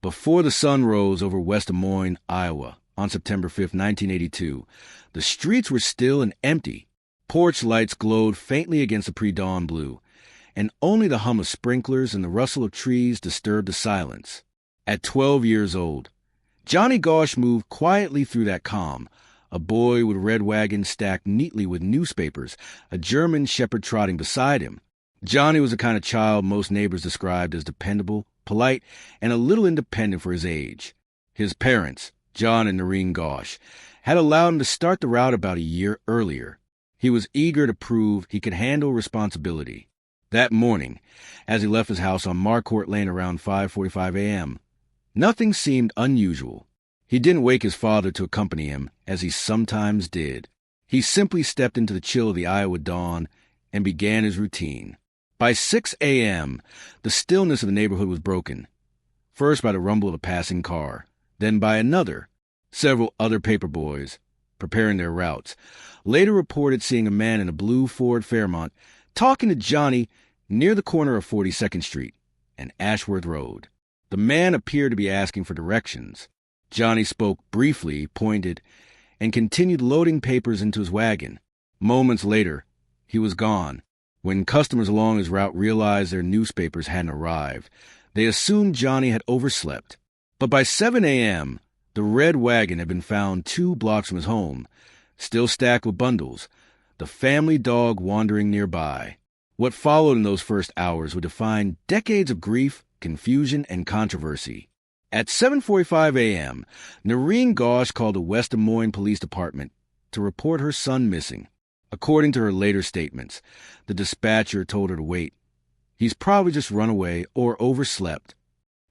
Before the sun rose over West Des Moines, Iowa, on September 5, 1982, the streets were still and empty. Porch lights glowed faintly against the pre-dawn blue, and only the hum of sprinklers and the rustle of trees disturbed the silence. At 12 years old, Johnny Gosch moved quietly through that calm, a boy with a red wagon stacked neatly with newspapers, a German shepherd trotting beside him. Johnny was the kind of child most neighbors described as dependable, polite, and a little independent for his age. His parents, John and Noreen Gosch, had allowed him to start the route about a year earlier. He was eager to prove he could handle responsibility. That morning, as he left his house on Marquardt Lane around 5:45 a.m., nothing seemed unusual. He didn't wake his father to accompany him, as he sometimes did. He simply stepped into the chill of the Iowa dawn and began his routine. By 6 a.m., the stillness of the neighborhood was broken, first by the rumble of a passing car, then by another. Several other paper boys, preparing their routes, later reported seeing a man in a blue Ford Fairmont talking to Johnny near the corner of 42nd Street and Ashworth Road. The man appeared to be asking for directions. Johnny spoke briefly, pointed, and continued loading papers into his wagon. Moments later, he was gone. When customers along his route realized their newspapers hadn't arrived, they assumed Johnny had overslept. But by 7 a.m., the red wagon had been found 2 blocks from his home, still stacked with bundles, the family dog wandering nearby. What followed in those first hours would define decades of grief, confusion, and controversy. At 7:45 a.m., Noreen Gosch called the West Des Moines Police Department to report her son missing. According to her later statements, the dispatcher told her to wait. He's probably just run away or overslept.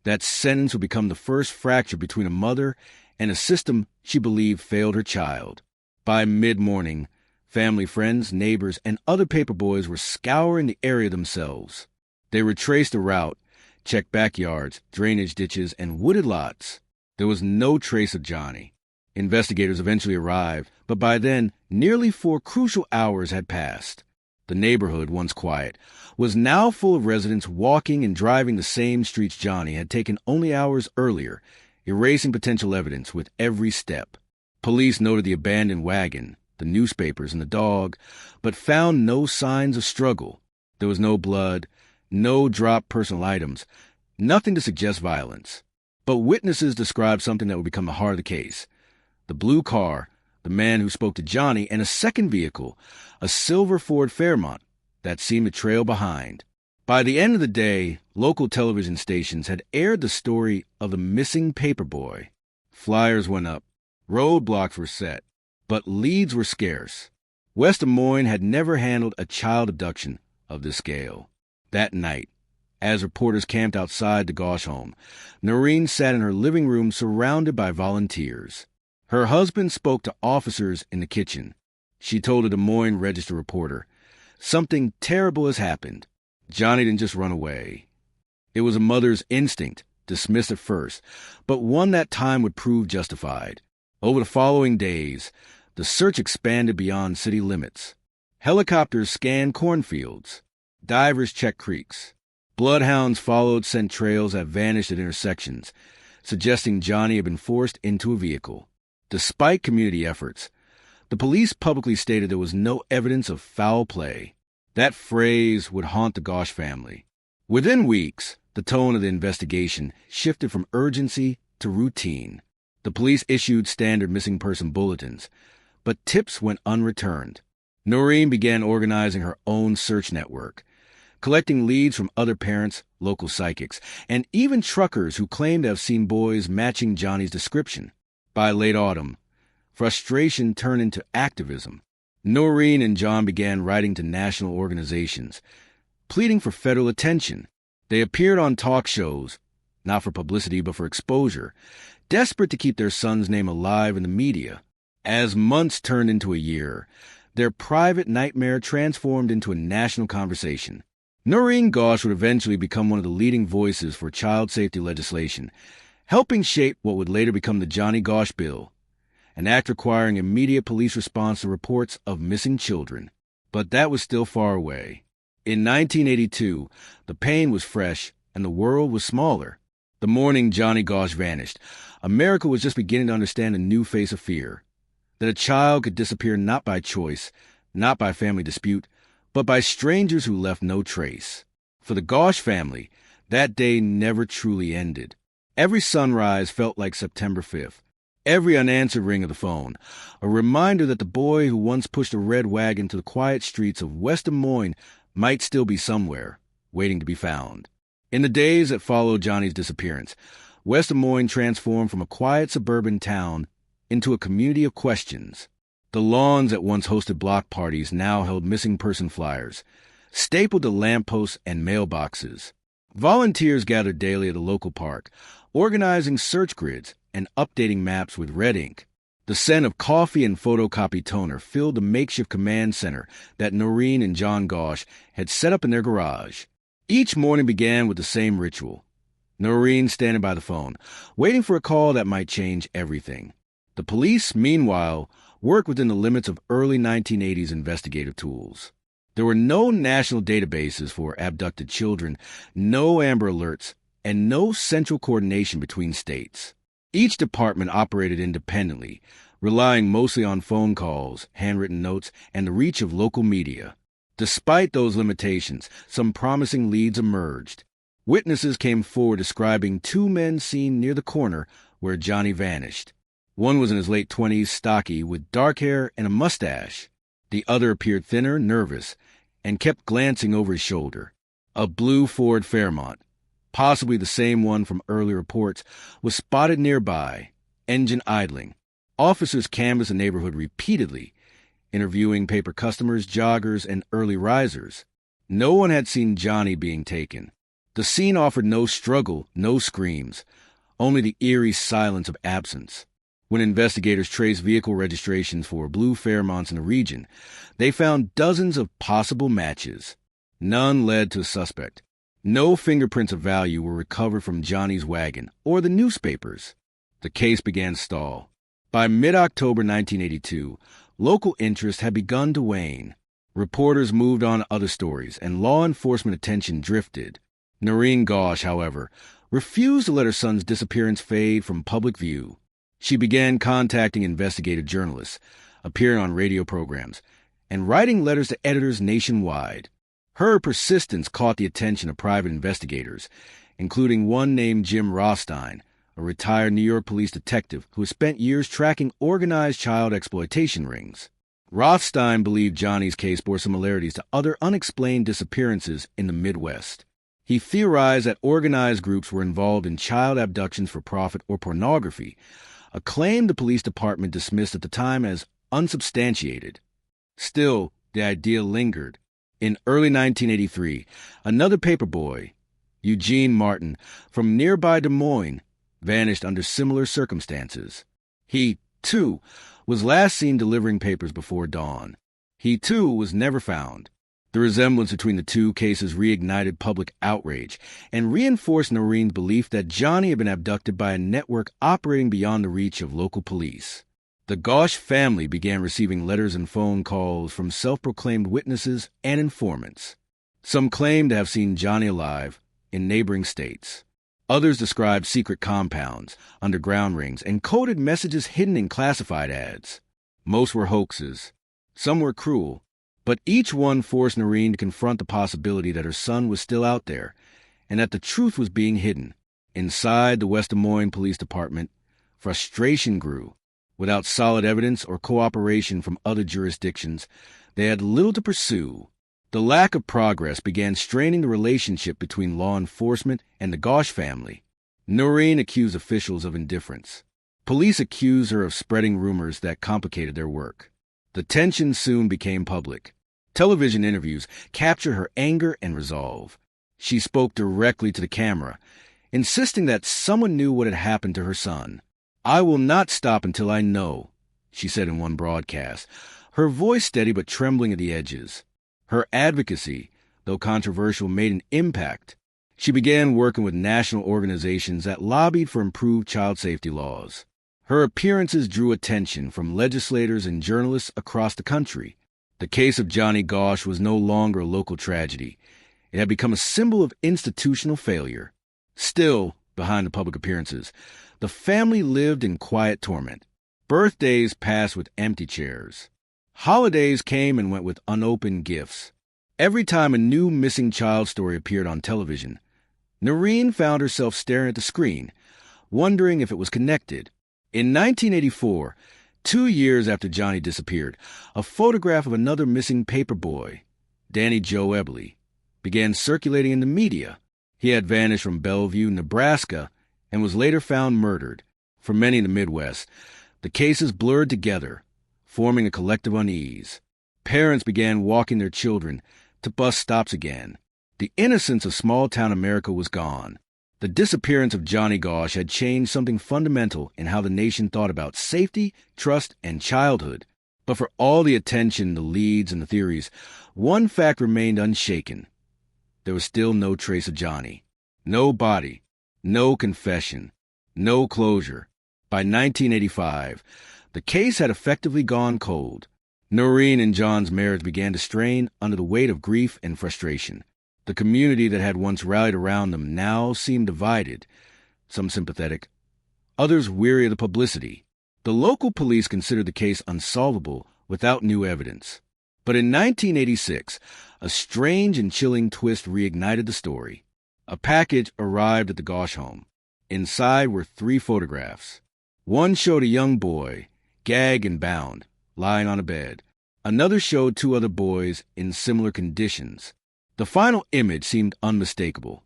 That sentence would become the first fracture between a mother and a system she believed failed her child. By mid-morning, family, friends, neighbors, and other paper boys were scouring the area themselves. They retraced the route, checked backyards, drainage ditches, and wooded lots. There was no trace of Johnny. Investigators eventually arrived, but by then, nearly 4 crucial hours had passed. The neighborhood, once quiet, was now full of residents walking and driving the same streets Johnny had taken only hours earlier, erasing potential evidence with every step. Police noted the abandoned wagon, the newspapers, and the dog, but found no signs of struggle. There was no blood, no dropped personal items, nothing to suggest violence. But witnesses described something that would become the heart of the case. The blue car, the man who spoke to Johnny, and a second vehicle, a silver Ford Fairmont, that seemed to trail behind. By the end of the day, local television stations had aired the story of the missing paperboy. Flyers went up, roadblocks were set, but leads were scarce. West Des Moines had never handled a child abduction of this scale. That night, as reporters camped outside the Gosch home, Noreen sat in her living room surrounded by volunteers. Her husband spoke to officers in the kitchen. She told a Des Moines Register reporter, "Something terrible has happened. Johnny didn't just run away." It was a mother's instinct, dismissed at first, but one that time would prove justified. Over the following days, the search expanded beyond city limits. Helicopters scanned cornfields. Divers checked creeks. Bloodhounds followed scent trails that vanished at intersections, suggesting Johnny had been forced into a vehicle. Despite community efforts, the police publicly stated there was no evidence of foul play. That phrase would haunt the Gosch family. Within weeks, the tone of the investigation shifted from urgency to routine. The police issued standard missing person bulletins, but tips went unreturned. Noreen began organizing her own search network, collecting leads from other parents, local psychics, and even truckers who claimed to have seen boys matching Johnny's description. By late autumn, frustration turned into activism. Noreen and John began writing to national organizations, pleading for federal attention. They appeared on talk shows, not for publicity but for exposure, desperate to keep their son's name alive in the media. As months turned into a year, their private nightmare transformed into a national conversation. Noreen Gosch would eventually become one of the leading voices for child safety legislation, helping shape what would later become the Johnny Gosch Bill, an act requiring immediate police response to reports of missing children. But that was still far away. In 1982, the pain was fresh and the world was smaller. The morning Johnny Gosch vanished, America was just beginning to understand a new face of fear. That a child could disappear not by choice, not by family dispute, but by strangers who left no trace. For the Gosch family, that day never truly ended. Every sunrise felt like September 5th. Every unanswered ring of the phone, a reminder that the boy who once pushed a red wagon to the quiet streets of West Des Moines might still be somewhere, waiting to be found. In the days that followed Johnny's disappearance, West Des Moines transformed from a quiet suburban town into a community of questions. The lawns that once hosted block parties now held missing person flyers, stapled to lampposts and mailboxes. Volunteers gathered daily at the local park, organizing search grids and updating maps with red ink. The scent of coffee and photocopy toner filled the makeshift command center that Noreen and John Gosch had set up in their garage. Each morning began with the same ritual. Noreen standing by the phone, waiting for a call that might change everything. The police, meanwhile, worked within the limits of early 1980s investigative tools. There were no national databases for abducted children, no Amber Alerts, and no central coordination between states. Each department operated independently, relying mostly on phone calls, handwritten notes, and the reach of local media. Despite those limitations, some promising leads emerged. Witnesses came forward describing two men seen near the corner where Johnny vanished. One was in his late 20s, stocky, with dark hair and a mustache. The other appeared thinner, nervous, and kept glancing over his shoulder. A blue Ford Fairmont, possibly the same one from earlier reports, was spotted nearby, engine idling. Officers canvassed the neighborhood repeatedly, interviewing paper customers, joggers, and early risers. No one had seen Johnny being taken. The scene offered no struggle, no screams, only the eerie silence of absence. When investigators traced vehicle registrations for blue Fairmonts in the region, they found dozens of possible matches. None led to a suspect. No fingerprints of value were recovered from Johnny's wagon or the newspapers. The case began to stall. By mid-October 1982, local interest had begun to wane. Reporters moved on to other stories, and law enforcement attention drifted. Noreen Gosch, however, refused to let her son's disappearance fade from public view. She began contacting investigative journalists, appearing on radio programs, and writing letters to editors nationwide. Her persistence caught the attention of private investigators, including one named Jim Rothstein, a retired New York police detective who had spent years tracking organized child exploitation rings. Rothstein believed Johnny's case bore similarities to other unexplained disappearances in the Midwest. He theorized that organized groups were involved in child abductions for profit or pornography, a claim the police department dismissed at the time as unsubstantiated. Still, the idea lingered. In early 1983, another paperboy, Eugene Martin, from nearby Des Moines, vanished under similar circumstances. He, too, was last seen delivering papers before dawn. He, too, was never found. The resemblance between the two cases reignited public outrage and reinforced Noreen's belief that Johnny had been abducted by a network operating beyond the reach of local police. The Gosch family began receiving letters and phone calls from self-proclaimed witnesses and informants. Some claimed to have seen Johnny alive in neighboring states. Others described secret compounds, underground rings, and coded messages hidden in classified ads. Most were hoaxes. Some were cruel. But each one forced Noreen to confront the possibility that her son was still out there, and that the truth was being hidden. Inside the West Des Moines Police Department, frustration grew. Without solid evidence or cooperation from other jurisdictions, they had little to pursue. The lack of progress began straining the relationship between law enforcement and the Gosch family. Noreen accused officials of indifference. Police accused her of spreading rumors that complicated their work. The tension soon became public. Television interviews captured her anger and resolve. She spoke directly to the camera, insisting that someone knew what had happened to her son. "I will not stop until I know," she said in one broadcast, her voice steady but trembling at the edges. Her advocacy, though controversial, made an impact. She began working with national organizations that lobbied for improved child safety laws. Her appearances drew attention from legislators and journalists across the country. The case of Johnny Gosch was no longer a local tragedy. It had become a symbol of institutional failure. Still, behind the public appearances. The family lived in quiet torment. Birthdays passed with empty chairs. Holidays came and went with unopened gifts. Every time a new missing child story appeared on television, Noreen found herself staring at the screen, wondering if it was connected. In 1984, 2 years after Johnny disappeared, a photograph of another missing paper boy, Danny Joe Eberly, began circulating in the media. He had vanished from Bellevue, Nebraska, and was later found murdered. For many in the Midwest, the cases blurred together, forming a collective unease. Parents began walking their children to bus stops again. The innocence of small-town America was gone. The disappearance of Johnny Gosch had changed something fundamental in how the nation thought about safety, trust, and childhood. But for all the attention, the leads, and the theories, one fact remained unshaken. There was still no trace of Johnny. No body, no confession, no closure. By 1985, the case had effectively gone cold. Noreen and John's marriage began to strain under the weight of grief and frustration. The community that had once rallied around them now seemed divided, some sympathetic, others weary of the publicity. The local police considered the case unsolvable without new evidence. But in 1986, a strange and chilling twist reignited the story. A package arrived at the Gosch home. Inside were 3 photographs. One showed a young boy, gagged and bound, lying on a bed. Another showed 2 other boys in similar conditions. The final image seemed unmistakable.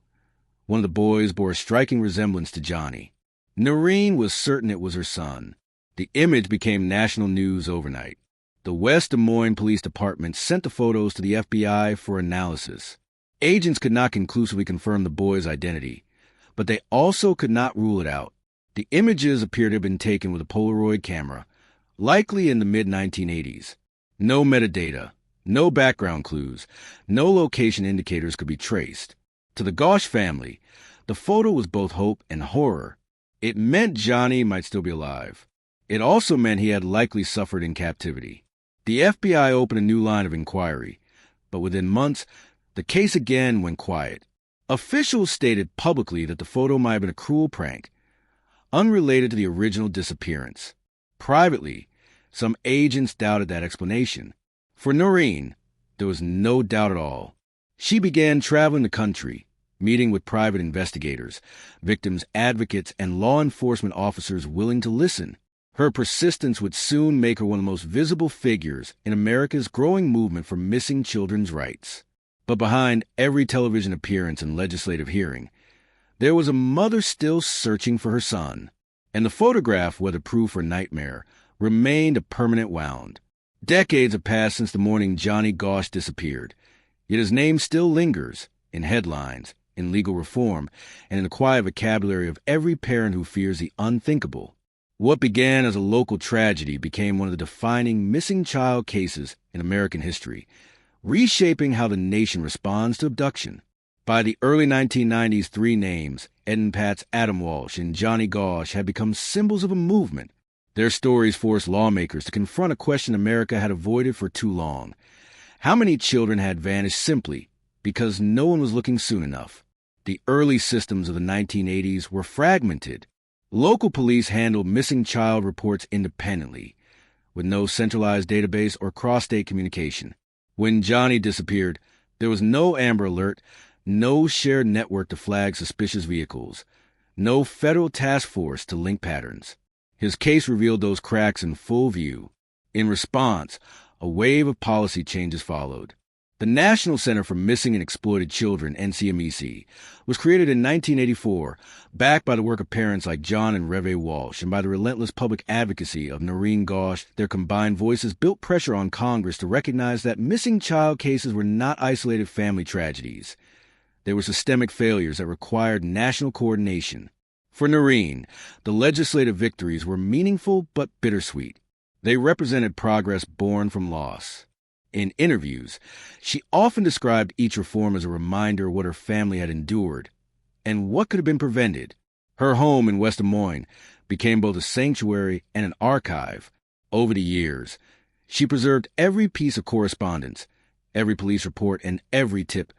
One of the boys bore a striking resemblance to Johnny. Noreen was certain it was her son. The image became national news overnight. The West Des Moines Police Department sent the photos to the FBI for analysis. Agents could not conclusively confirm the boy's identity, but they also could not rule it out. The images appeared to have been taken with a Polaroid camera, likely in the mid-1980s. No metadata, no background clues, no location indicators could be traced. To the Gosch family, the photo was both hope and horror. It meant Johnny might still be alive. It also meant he had likely suffered in captivity. The FBI opened a new line of inquiry, but within months, the case again went quiet. Officials stated publicly that the photo might have been a cruel prank, unrelated to the original disappearance. Privately, some agents doubted that explanation. For Noreen, there was no doubt at all. She began traveling the country, meeting with private investigators, victims' advocates, and law enforcement officers willing to listen. Her persistence would soon make her one of the most visible figures in America's growing movement for missing children's rights. But behind every television appearance and legislative hearing, there was a mother still searching for her son. And the photograph, whether proof or nightmare, remained a permanent wound. Decades have passed since the morning Johnny Gosch disappeared, yet his name still lingers in headlines, in legal reform, and in the quiet vocabulary of every parent who fears the unthinkable. What began as a local tragedy became one of the defining missing child cases in American history, reshaping how the nation responds to abduction. By the early 1990s, 3 names, Ed and Pat's Adam Walsh and Johnny Gosch, had become symbols of a movement. Their stories forced lawmakers to confront a question America had avoided for too long. How many children had vanished simply because no one was looking soon enough? The early systems of the 1980s were fragmented. Local police handled missing child reports independently, with no centralized database or cross-state communication. When Johnny disappeared, there was no Amber Alert, no shared network to flag suspicious vehicles, no federal task force to link patterns. His case revealed those cracks in full view. In response, a wave of policy changes followed. The National Center for Missing and Exploited Children, NCMEC, was created in 1984, backed by the work of parents like John and Reve Walsh, and by the relentless public advocacy of Noreen Gosch. Their combined voices built pressure on Congress to recognize that missing child cases were not isolated family tragedies. They were systemic failures that required national coordination. For Noreen, the legislative victories were meaningful but bittersweet. They represented progress born from loss. In interviews, she often described each reform as a reminder of what her family had endured and what could have been prevented. Her home in West Des Moines became both a sanctuary and an archive. Over the years, she preserved every piece of correspondence, every police report, and every tip,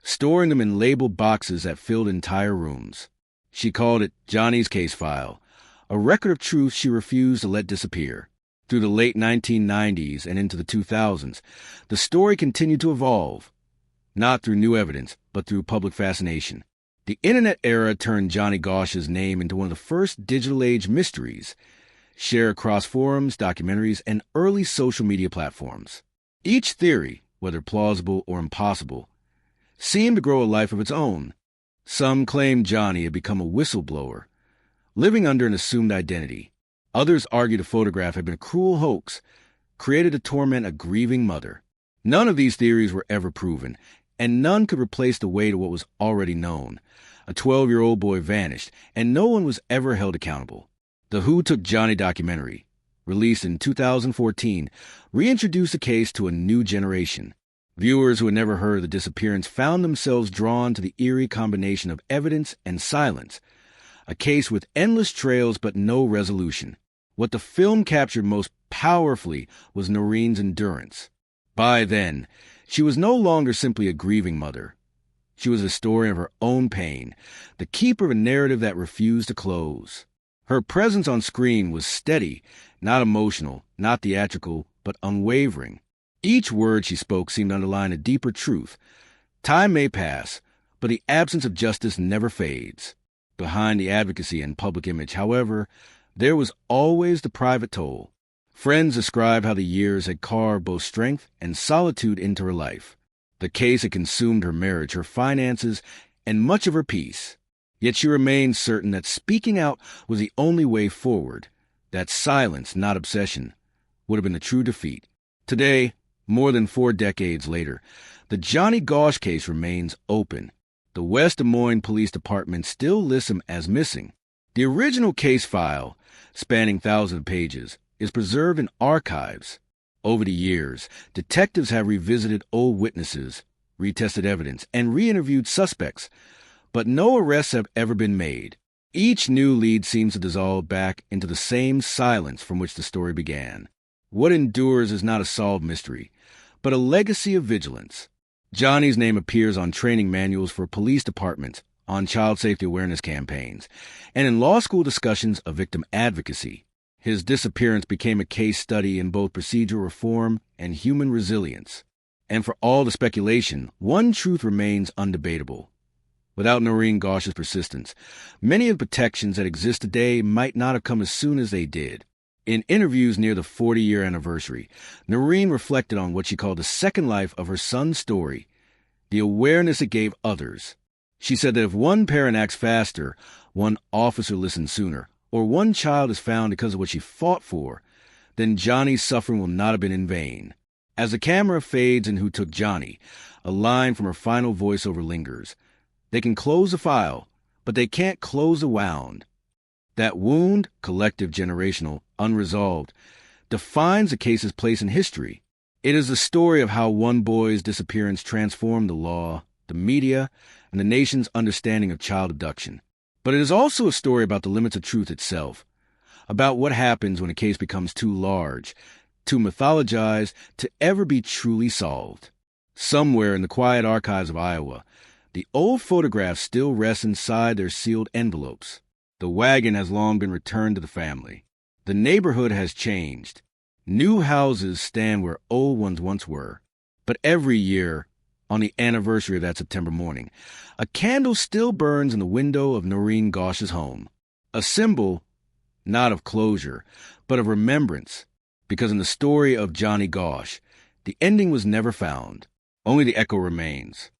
storing them in labeled boxes that filled entire rooms. She called it Johnny's case file, a record of truth she refused to let disappear. Through the late 1990s and into the 2000s, the story continued to evolve, not through new evidence, but through public fascination. The internet era turned Johnny Gosch's name into one of the first digital-age mysteries, shared across forums, documentaries, and early social media platforms. Each theory, whether plausible or impossible, seemed to grow a life of its own. Some claimed Johnny had become a whistleblower, living under an assumed identity. Others argued the photograph had been a cruel hoax, created to torment a grieving mother. None of these theories were ever proven, and none could replace the weight of what was already known. A 12-year-old boy vanished, and no one was ever held accountable. The Who Took Johnny documentary, released in 2014, reintroduced the case to a new generation. Viewers who had never heard of the disappearance found themselves drawn to the eerie combination of evidence and silence, a case with endless trails but no resolution. What the film captured most powerfully was Noreen's endurance. By then, she was no longer simply a grieving mother. She was a story of her own pain, the keeper of a narrative that refused to close. Her presence on screen was steady, not emotional, not theatrical, but unwavering. Each word she spoke seemed to underline a deeper truth. Time may pass, but the absence of justice never fades. Behind the advocacy and public image, however, there was always the private toll. Friends described how the years had carved both strength and solitude into her life. The case had consumed her marriage, her finances, and much of her peace. Yet she remained certain that speaking out was the only way forward, that silence, not obsession, would have been the true defeat. Today, more than 4 decades later, the Johnny Gosch case remains open. The West Des Moines Police Department still lists him as missing. The original case file, spanning thousands of pages, is preserved in archives. Over the years, detectives have revisited old witnesses, retested evidence, and re-interviewed suspects, but no arrests have ever been made. Each new lead seems to dissolve back into the same silence from which the story began. What endures is not a solved mystery, but a legacy of vigilance. Johnny's name appears on training manuals for police departments, on child safety awareness campaigns, and in law school discussions of victim advocacy. His disappearance became a case study in both procedural reform and human resilience. And for all the speculation, one truth remains undebatable. Without Noreen Gosch's persistence, many of the protections that exist today might not have come as soon as they did. In interviews near the 40-year anniversary, Noreen reflected on what she called the second life of her son's story, the awareness it gave others. She said that if one parent acts faster, one officer listens sooner, or one child is found because of what she fought for, then Johnny's suffering will not have been in vain. As the camera fades in Who Took Johnny, a line from her final voiceover lingers. They can close the file, but they can't close the wound. That wound, collective, generational, unresolved, defines the case's place in history. It is the story of how one boy's disappearance transformed the law, the media, and the nation's understanding of child abduction. But it is also a story about the limits of truth itself, about what happens when a case becomes too large, too mythologized, to ever be truly solved. Somewhere in the quiet archives of Iowa, the old photographs still rest inside their sealed envelopes. The wagon has long been returned to the family. The neighborhood has changed. New houses stand where old ones once were. But every year, on the anniversary of that September morning, a candle still burns in the window of Noreen Gosch's home. A symbol, not of closure, but of remembrance, because in the story of Johnny Gosch, the ending was never found. Only the echo remains.